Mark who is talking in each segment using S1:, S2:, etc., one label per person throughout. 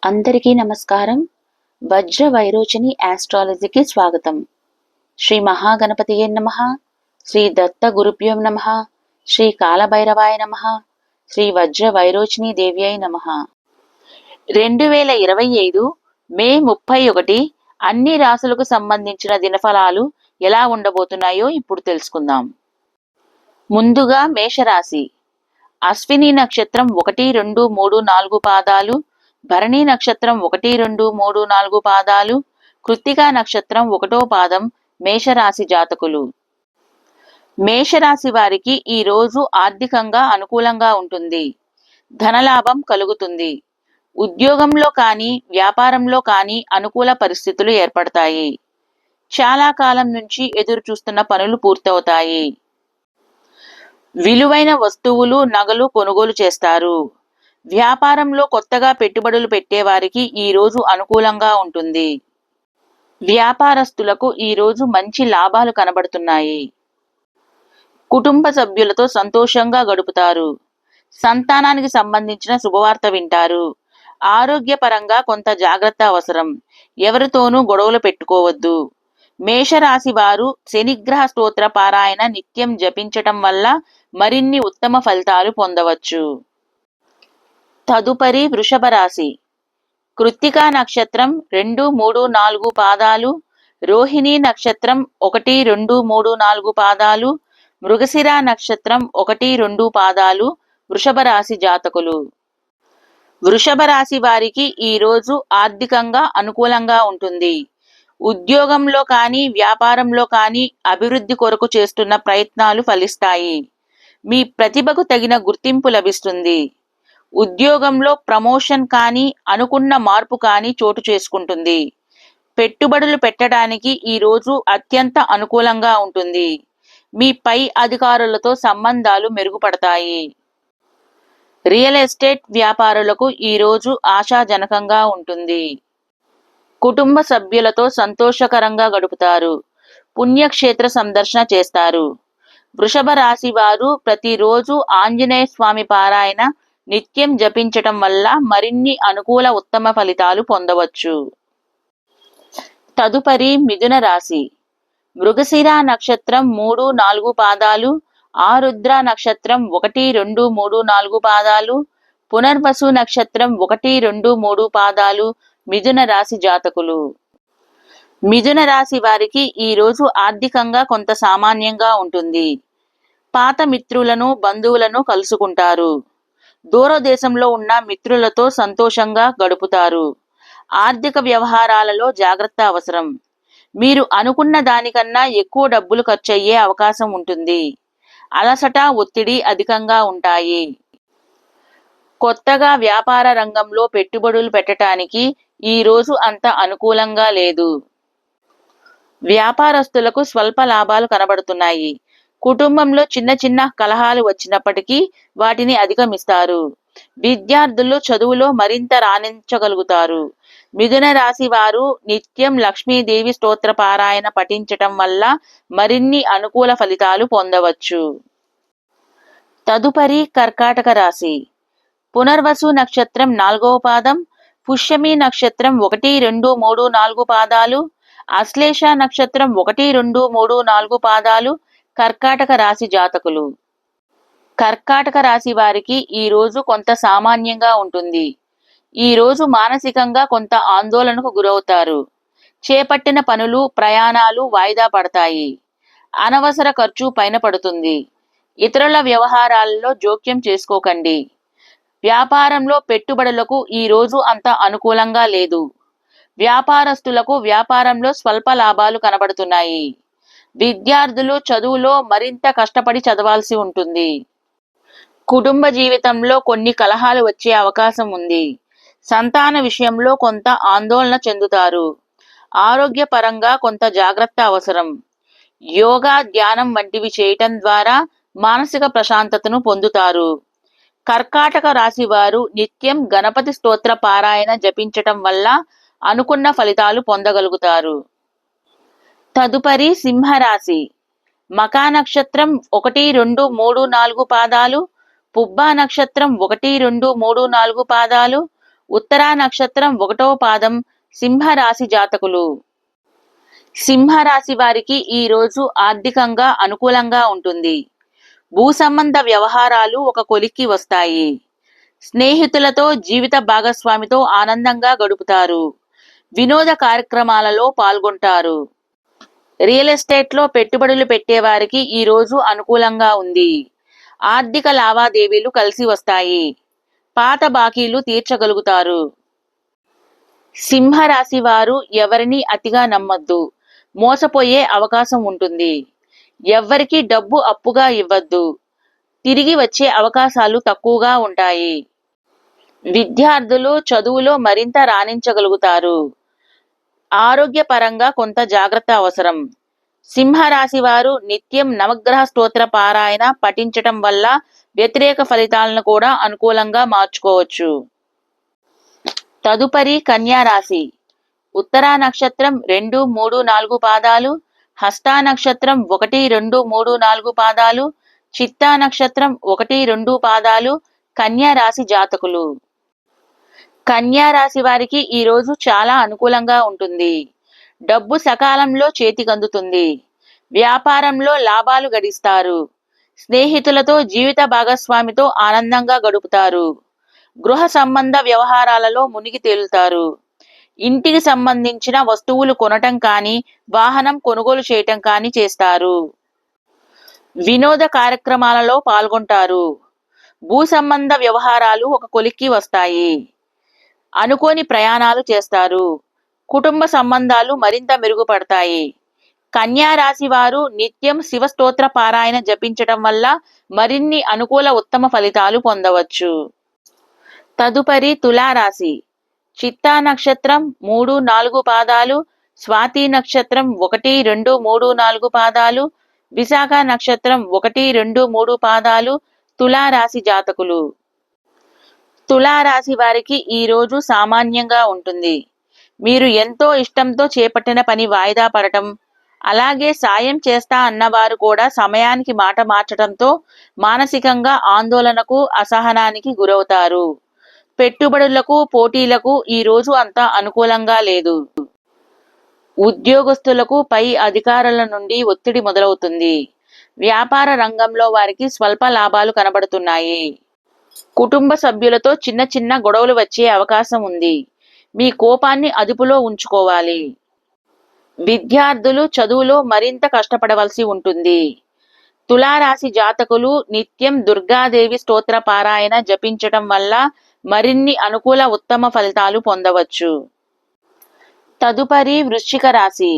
S1: అందరికీ నమస్కారం. వజ్ర వైరోచని ఆస్ట్రాలజీకి స్వాగతం. శ్రీ మహాగణపతియే నమః. శ్రీ దత్త గురుభ్యో నమః. శ్రీ కాలభైరవాయ నమః. శ్రీ వజ్ర వైరోచని దేవ్యై నమః. 2025 మే 31 అన్ని రాశులకు సంబంధించిన దినఫలాలు ఎలా ఉండబోతున్నాయో ఇప్పుడు తెలుసుకుందాం. ముందుగా మేషరాశి. అశ్విని నక్షత్రం 1, 2, 3, 4 పాదాలు, భరణి నక్షత్రం 1, 2, 3, 4 పాదాలు, కృత్తికా నక్షత్రం 1వ పాదం మేషరాశి జాతకులు. మేషరాశి వారికి ఈ రోజు ఆర్థికంగా అనుకూలంగా ఉంటుంది. ధనలాభం కలుగుతుంది. ఉద్యోగంలో కానీ వ్యాపారంలో కానీ అనుకూల పరిస్థితులు ఏర్పడతాయి. చాలా కాలం నుంచి ఎదురు చూస్తున్న పనులు పూర్తవుతాయి. విలువైన వస్తువులు, నగలు కొనుగోలు చేస్తారు. వ్యాపారంలో కొత్తగా పెట్టుబడులు పెట్టేవారికి ఈ రోజు అనుకూలంగా ఉంటుంది. వ్యాపారస్తులకు ఈ రోజు మంచి లాభాలు కనబడుతున్నాయి. కుటుంబ సభ్యులతో సంతోషంగా గడుపుతారు. సంతానానికి సంబంధించిన శుభవార్త వింటారు. ఆరోగ్యపరంగా కొంత జాగ్రత్త అవసరం. ఎవరితోనూ గొడవలు పెట్టుకోవద్దు. మేషరాశి వారు శనిగ్రహ స్తోత్ర పారాయణ నిత్యం జపించటం వల్ల మరిన్ని ఉత్తమ ఫలితాలు పొందవచ్చు. తదుపరి వృషభ రాశి. కృత్తికా నక్షత్రం 2, 3, 4 పాదాలు, రోహిణి నక్షత్రం 1, 2, 3, 4 పాదాలు, మృగశిర నక్షత్రం 1, 2 పాదాలు వృషభ రాశి జాతకులు. వృషభ రాశి వారికి ఈ రోజు ఆర్థికంగా అనుకూలంగా ఉంటుంది. ఉద్యోగంలో కానీ వ్యాపారంలో కానీ అభివృద్ధి కొరకు చేస్తున్న ప్రయత్నాలు ఫలిస్తాయి. మీ ప్రతిభకు తగిన గుర్తింపు లభిస్తుంది. ఉద్యోగంలో ప్రమోషన్ కానీ అనుకున్న మార్పు కానీ చోటు చేసుకుంటుంది. పెట్టుబడులు పెట్టడానికి ఈ రోజు అత్యంత అనుకూలంగా ఉంటుంది. మీ పై అధికారులతో సంబంధాలు మెరుగుపడతాయి. రియల్ ఎస్టేట్ వ్యాపారులకు ఈ రోజు ఆశాజనకంగా ఉంటుంది. కుటుంబ సభ్యులతో సంతోషకరంగా గడుపుతారు. పుణ్యక్షేత్ర సందర్శన చేస్తారు. వృషభ రాశి వారు ప్రతిరోజు ఆంజనేయ స్వామి పారాయణ నిత్యం జపించటం వల్ల మరిన్ని అనుకూల ఉత్తమ ఫలితాలు పొందవచ్చు. తదుపరి మిథున రాశి. మృగశిర నక్షత్రం 3, 4 పాదాలు, ఆరుద్ర నక్షత్రం 1, 2, 3, 4 పాదాలు, పునర్వసు నక్షత్రం 1, 2, 3 పాదాలు మిథున రాశి జాతకులు. మిథున రాశి వారికి ఈ రోజు ఆర్థికంగా కొంత సామాన్యంగా ఉంటుంది. పాత మిత్రులను, బంధువులను కలుసుకుంటారు. దూరదేశంలో ఉన్న మిత్రులతో సంతోషంగా గడుపుతారు. ఆర్థిక వ్యవహారాలలో జాగ్రత్త అవసరం. మీరు అనుకున్న దానికన్నా ఎక్కువ డబ్బులు ఖర్చయ్యే అవకాశం ఉంటుంది. అలసట, ఒత్తిడి అధికంగా ఉంటాయి. కొత్తగా వ్యాపార రంగంలో పెట్టుబడులు పెట్టడానికి ఈ రోజు అంత అనుకూలంగా లేదు. వ్యాపారస్తులకు స్వల్ప లాభాలు కనబడుతున్నాయి. కుటుంబంలో చిన్న చిన్న కలహాలు వచ్చినప్పటికీ వాటిని అధిగమిస్తారు. విద్యార్థులు చదువులో మరింత రాణించగలుగుతారు. మిథున రాశి వారు నిత్యం లక్ష్మీదేవి స్తోత్ర పారాయణ పఠించటం వల్ల మరిన్ని అనుకూల ఫలితాలు పొందవచ్చు. తదుపరి కర్కాటక రాశి. పునర్వసు నక్షత్రం 4వ పాదం, పుష్యమి నక్షత్రం 1, 2, 3, 4 పాదాలు, అశ్లేష నక్షత్రం 1, 2, 3, 4 పాదాలు కర్కాటక రాశి జాతకులు. కర్కాటక రాశి వారికి ఈ రోజు కొంత సామాన్యంగా ఉంటుంది. ఈ రోజు మానసికంగా కొంత ఆందోళనకు గురవుతారు. చేపట్టిన పనులు, ప్రయాణాలు వాయిదా పడతాయి. అనవసర ఖర్చు పైన పడుతుంది. ఇతరుల వ్యవహారాలలో జోక్యం చేసుకోకండి. వ్యాపారంలో పెట్టుబడులకు ఈ రోజు అంత అనుకూలంగా లేదు. వ్యాపారస్తులకు వ్యాపారంలో స్వల్ప లాభాలు కనబడుతున్నాయి. విద్యార్థులు చదువులో మరింత కష్టపడి చదవాల్సి ఉంటుంది. కుటుంబ జీవితంలో కొన్ని కలహాలు వచ్చే అవకాశం ఉంది. సంతాన విషయంలో కొంత ఆందోళన చెందుతారు. ఆరోగ్యపరంగా కొంత జాగ్రత్త అవసరం. యోగా, ధ్యానం వంటివి చేయటం ద్వారా మానసిక ప్రశాంతతను పొందుతారు. కర్కాటక రాశి వారు నిత్యం గణపతి స్తోత్ర పారాయణ జపించటం వల్ల అనుకున్న ఫలితాలు పొందగలుగుతారు. తదుపరి సింహరాశి. మకా నక్షత్రం 1, 2, 3, 4 పాదాలు, పుబ్బా నక్షత్రం 1, 2, 3, 4 పాదాలు, ఉత్తరా నక్షత్రం 1వ పాదం సింహరాశి జాతకులు. సింహరాశి వారికి ఈ రోజు ఆర్థికంగా అనుకూలంగా ఉంటుంది. భూ సంబంధ వ్యవహారాలు ఒక కొలిక్కి వస్తాయి. స్నేహితులతో, జీవిత భాగస్వామితో ఆనందంగా గడుపుతారు. వినోద కార్యక్రమాలలో పాల్గొంటారు. రియల్ ఎస్టేట్లో పెట్టుబడులు పెట్టేవారికి ఈ రోజు అనుకూలంగా ఉంది. ఆర్థిక లావాదేవీలు కలిసి వస్తాయి. పాత బాకీలు తీర్చగలుగుతారు. సింహరాశి వారు ఎవరిని అతిగా నమ్మొద్దు. మోసపోయే అవకాశం ఉంటుంది. ఎవ్వరికీ డబ్బు అప్పుగా ఇవ్వద్దు. తిరిగి వచ్చే అవకాశాలు తక్కువగా ఉంటాయి. విద్యార్థులు చదువులో మరింత రాణించగలుగుతారు. ఆరోగ్యపరంగా కొంత జాగ్రత్త అవసరం. సింహరాశి వారు నిత్యం నవగ్రహ స్తోత్ర పారాయణ పఠించటం వల్ల వ్యతిరేక ఫలితాలను కూడా అనుకూలంగా మార్చుకోవచ్చు. తదుపరి కన్యా రాశి. ఉత్తరా నక్షత్రం 2, 3, 4 పాదాలు, హస్తా నక్షత్రం 1, 2, 3, 4 పాదాలు, చిత్తా నక్షత్రం 1, 2 పాదాలు కన్యా రాశి జాతకులు. కన్యా రాశి వారికి ఈ రోజు చాలా అనుకూలంగా ఉంటుంది. డబ్బు సకాలంలో చేతికందుతుంది. వ్యాపారంలో లాభాలు గడిస్తారు. స్నేహితులతో, జీవిత భాగస్వామితో ఆనందంగా గడుపుతారు. గృహ సంబంధ వ్యవహారాలలో మునిగి తేలుతారు. ఇంటికి సంబంధించిన వస్తువులు కొనటం కానీ, వాహనం కొనుగోలు చేయటం కానీ చేస్తారు. వినోద కార్యక్రమాలలో పాల్గొంటారు. భూ సంబంధ వ్యవహారాలు ఒక కొలిక్కి వస్తాయి. అనుకోని ప్రయాణాలు చేస్తారు. కుటుంబ సంబంధాలు మరింత మెరుగుపడతాయి. కన్యా రాశి వారు నిత్యం శివ స్తోత్ర పారాయణ జపించటం వల్ల మరిన్ని అనుకూల ఉత్తమ ఫలితాలు పొందవచ్చు. తదుపరి తులారాశి. చిత్తా నక్షత్రం 3, 4 పాదాలు, స్వాతి నక్షత్రం 1, 2, 3, 4 పాదాలు, విశాఖ నక్షత్రం 1, 2, 3 పాదాలు తులారాశి జాతకులు. తులారాశి వారికి ఈ రోజు సామాన్యంగా ఉంటుంది. మీరు ఎంతో ఇష్టంతో చేపట్టిన పని వాయిదా పడటం, అలాగే సాయం చేస్తా అన్నవారు కూడా సమయానికి మాట మార్చడంతో మానసికంగా ఆందోళనకు, అసహనానికి గురవుతారు. పెట్టుబడులకు, పోటీలకు ఈ రోజు అంత అనుకూలంగా లేదు. ఉద్యోగస్తులకు పై అధికారుల నుండి ఒత్తిడి మొదలవుతుంది. వ్యాపార రంగంలో వారికి స్వల్ప లాభాలు కనబడుతున్నాయి. కుటుంబ సభ్యులతో చిన్న చిన్న గొడవలు వచ్చే అవకాశం ఉంది. మీ కోపాన్ని అదుపులో ఉంచుకోవాలి. విద్యార్థులు చదువులో మరింత కష్టపడవలసి ఉంటుంది. తులారాశి జాతకులు నిత్యం దుర్గాదేవి స్తోత్ర పారాయణ జపించటం వల్ల మరిన్ని అనుకూల ఉత్తమ ఫలితాలు పొందవచ్చు. తదుపరి వృశ్చిక రాశి.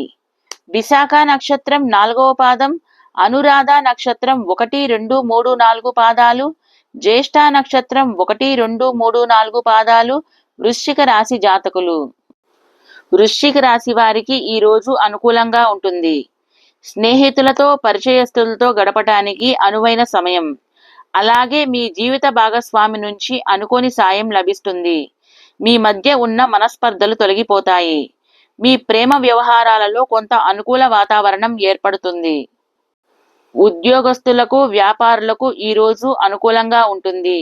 S1: విశాఖ నక్షత్రం 4వ పాదం, అనురాధ నక్షత్రం 1, 2, 3, 4 పాదాలు, జ్యేష్ఠ నక్షత్రం 1, 2, 3, 4 పాదాలు వృశ్చిక రాశి జాతకులు. వృశ్చిక రాశి వారికి ఈ రోజు అనుకూలంగా ఉంటుంది. స్నేహితులతో, పరిచయస్తులతో గడపటానికి అనువైన సమయం. అలాగే మీ జీవిత భాగస్వామి నుంచి అనుకోని సాయం లభిస్తుంది. మీ మధ్య ఉన్న మనస్పర్ధలు తొలగిపోతాయి. మీ ప్రేమ వ్యవహారాలలో కొంత అనుకూల వాతావరణం ఏర్పడుతుంది. ఉద్యోగస్తులకు, వ్యాపారులకు ఈ రోజు అనుకూలంగా ఉంటుంది.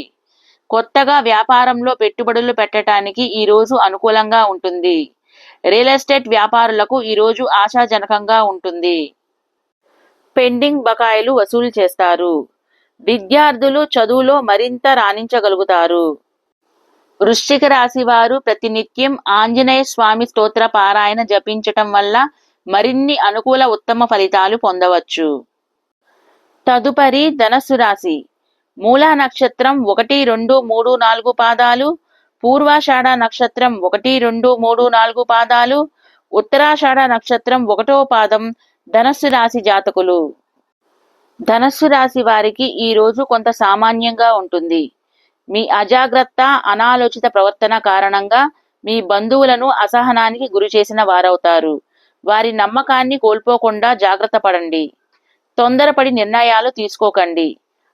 S1: కొత్తగా వ్యాపారంలో పెట్టుబడులు పెట్టడానికి ఈ రోజు అనుకూలంగా ఉంటుంది. రియల్ ఎస్టేట్ వ్యాపారులకు ఈ రోజు ఆశాజనకంగా ఉంటుంది. పెండింగ్ బకాయిలు వసూలు చేస్తారు. విద్యార్థులు చదువులో మరింత రాణించగలుగుతారు. వృశ్చిక రాశి వారు ప్రతినిత్యం ఆంజనేయ స్వామి స్తోత్ర పారాయణ జపించటం వల్ల మరిన్ని అనుకూల ఉత్తమ ఫలితాలు పొందవచ్చు. తదుపరి ధనస్సు రాశి. మూలా నక్షత్రం 1, 2, 3, 4 పాదాలు, పూర్వాషాఢ నక్షత్రం 1, 2, 3, 4 పాదాలు, ఉత్తరాషాఢ నక్షత్రం 1వ పాదం ధనస్సు రాశి జాతకులు. ధనస్సు రాశి వారికి ఈ రోజు కొంత సామాన్యంగా ఉంటుంది. మీ అజాగ్రత్త, అనాలోచిత ప్రవర్తన కారణంగా మీ బంధువులను అసహనానికి గురి చేసిన వారవుతారు. వారి నమ్మకాన్ని కోల్పోకుండా జాగ్రత్త పడండి. తొందరపడి నిర్ణయాలు తీసుకోకండి.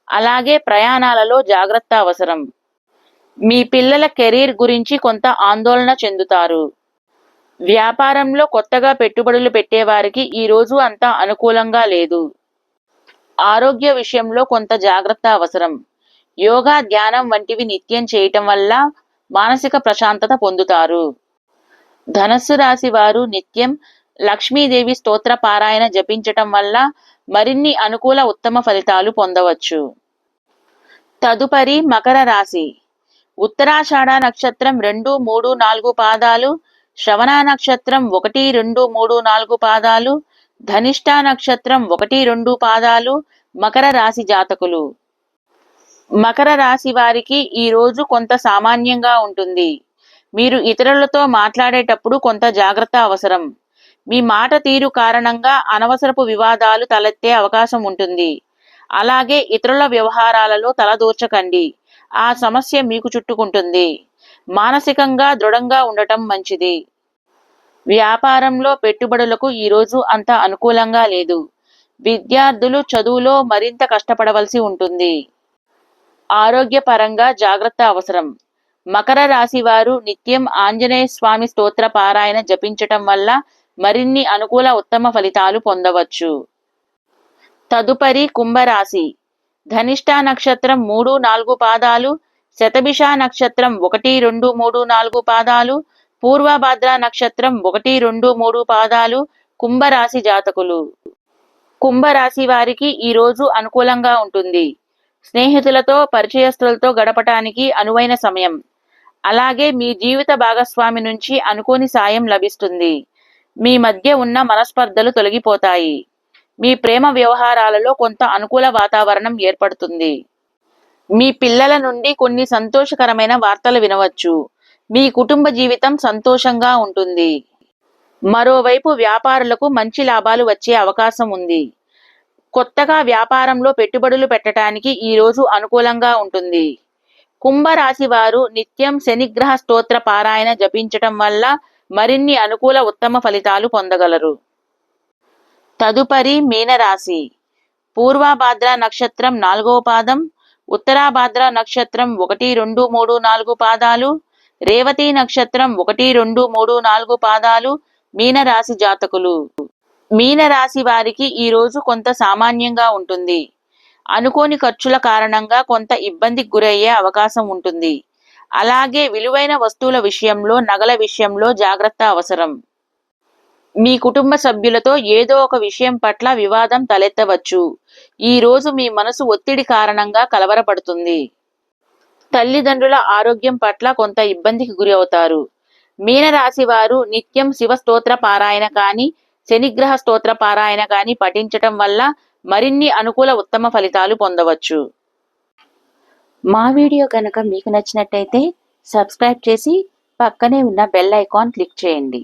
S1: అలాగే ప్రయాణాలలో జాగ్రత్త అవసరం. మీ పిల్లల కెరీర్ గురించి కొంత ఆందోళన చెందుతారు. వ్యాపారంలో కొత్తగా పెట్టుబడులు పెట్టేవారికి ఈ రోజు అంత అనుకూలంగా లేదు. ఆరోగ్య విషయంలో కొంత జాగ్రత్త అవసరం. యోగా, ధ్యానం వంటివి నిత్యం చేయటం వల్ల మానసిక ప్రశాంతత పొందుతారు. ధనస్సు రాశి వారు నిత్యం లక్ష్మీదేవి స్తోత్ర పారాయణ జపించటం వల్ల మరిన్ని అనుకూల ఉత్తమ ఫలితాలు పొందవచ్చు. తదుపరి మకర రాశి. ఉత్తరాషాఢ నక్షత్రం 2, 3, 4 పాదాలు, శ్రవణ నక్షత్రం 1, 2, 3, 4 పాదాలు, ధనిష్ట నక్షత్రం 1, 2 పాదాలు మకర రాశి జాతకులు. మకర రాశి వారికి ఈ రోజు కొంత సామాన్యంగా ఉంటుంది. మీరు ఇతరులతో మాట్లాడేటప్పుడు కొంత జాగ్రత్త అవసరం. మీ మాట తీరు కారణంగా అనవసరపు వివాదాలు తలెత్తే అవకాశం ఉంటుంది. అలాగే ఇతరుల వ్యవహారాలలో తలదూర్చకండి. ఆ సమస్య మీకు చుట్టుకుంటుంది. మానసికంగా దృఢంగా ఉండటం మంచిది. వ్యాపారంలో పెట్టుబడులకు ఈరోజు అంత అనుకూలంగా లేదు. విద్యార్థులు చదువులో మరింత కష్టపడవలసి ఉంటుంది. ఆరోగ్యపరంగా జాగ్రత్త అవసరం. మకర రాశి వారు నిత్యం ఆంజనేయ స్వామి స్తోత్ర పారాయణ జపించటం వల్ల మరిన్ని అనుకూల ఉత్తమ ఫలితాలు పొందవచ్చు. తదుపరి కుంభరాశి. ధనిష్ట నక్షత్రం 3, 4 పాదాలు, శతభిష నక్షత్రం 1, 2, 3, 4 పాదాలు, పూర్వభద్ర నక్షత్రం 1, 2, 3 పాదాలు కుంభరాశి జాతకులు. కుంభరాశి వారికి ఈ రోజు అనుకూలంగా ఉంటుంది. స్నేహితులతో పరిచయస్తులతో గడపటానికి అనువైన సమయం. అలాగే మీ జీవిత భాగస్వామి నుంచి అనుకోని సాయం లభిస్తుంది. మీ మధ్య ఉన్న మనస్పర్ధలు తొలగిపోతాయి. మీ ప్రేమ వ్యవహారాలలో కొంత అనుకూల వాతావరణం ఏర్పడుతుంది. మీ పిల్లల నుండి కొన్ని సంతోషకరమైన వార్తలు వినవచ్చు. మీ కుటుంబ జీవితం సంతోషంగా ఉంటుంది. మరోవైపు వ్యాపారులకు మంచి లాభాలు వచ్చే అవకాశం ఉంది. కొత్తగా వ్యాపారంలో పెట్టుబడులు పెట్టడానికి ఈ రోజు అనుకూలంగా ఉంటుంది. కుంభరాశి వారు నిత్యం శనిగ్రహ స్తోత్ర పారాయణ జపించటం వల్ల మరిన్ని అనుకూల ఉత్తమ ఫలితాలు పొందగలరు. తదుపరి మీనరాశి. పూర్వభాద్ర నక్షత్రం 4వ పాదం, ఉత్తరాభాద్ర నక్షత్రం 1, 2, 3, 4 పాదాలు, రేవతి నక్షత్రం 1, 2, 3, 4 పాదాలు మీనరాశి జాతకులు. మీనరాశి వారికి ఈ రోజు కొంత సామాన్యంగా ఉంటుంది. అనుకోని ఖర్చుల కారణంగా కొంత ఇబ్బందికి గురయ్యే అవకాశం ఉంటుంది. అలాగే విలువైన వస్తువుల విషయంలో, నగల విషయంలో జాగ్రత్త అవసరం. మీ కుటుంబ సభ్యులతో ఏదో ఒక విషయం పట్ల వివాదం తలెత్తవచ్చు. ఈ రోజు మీ మనసు ఒత్తిడి కారణంగా కలవరపడుతుంది. తల్లిదండ్రుల ఆరోగ్యం పట్ల కొంత ఇబ్బందికి గురి అవుతారు. మీనరాశి వారు నిత్యం శివ స్తోత్ర పారాయణ కానీ, శనిగ్రహ స్తోత్ర పారాయణ కానీ పఠించటం వల్ల మరిన్ని అనుకూల ఉత్తమ ఫలితాలు పొందవచ్చు. మా వీడియో కనుక మీకు నచ్చినట్టయితే సబ్స్క్రైబ్ చేసి పక్కనే ఉన్న బెల్ ఐకాన్ క్లిక్ చేయండి.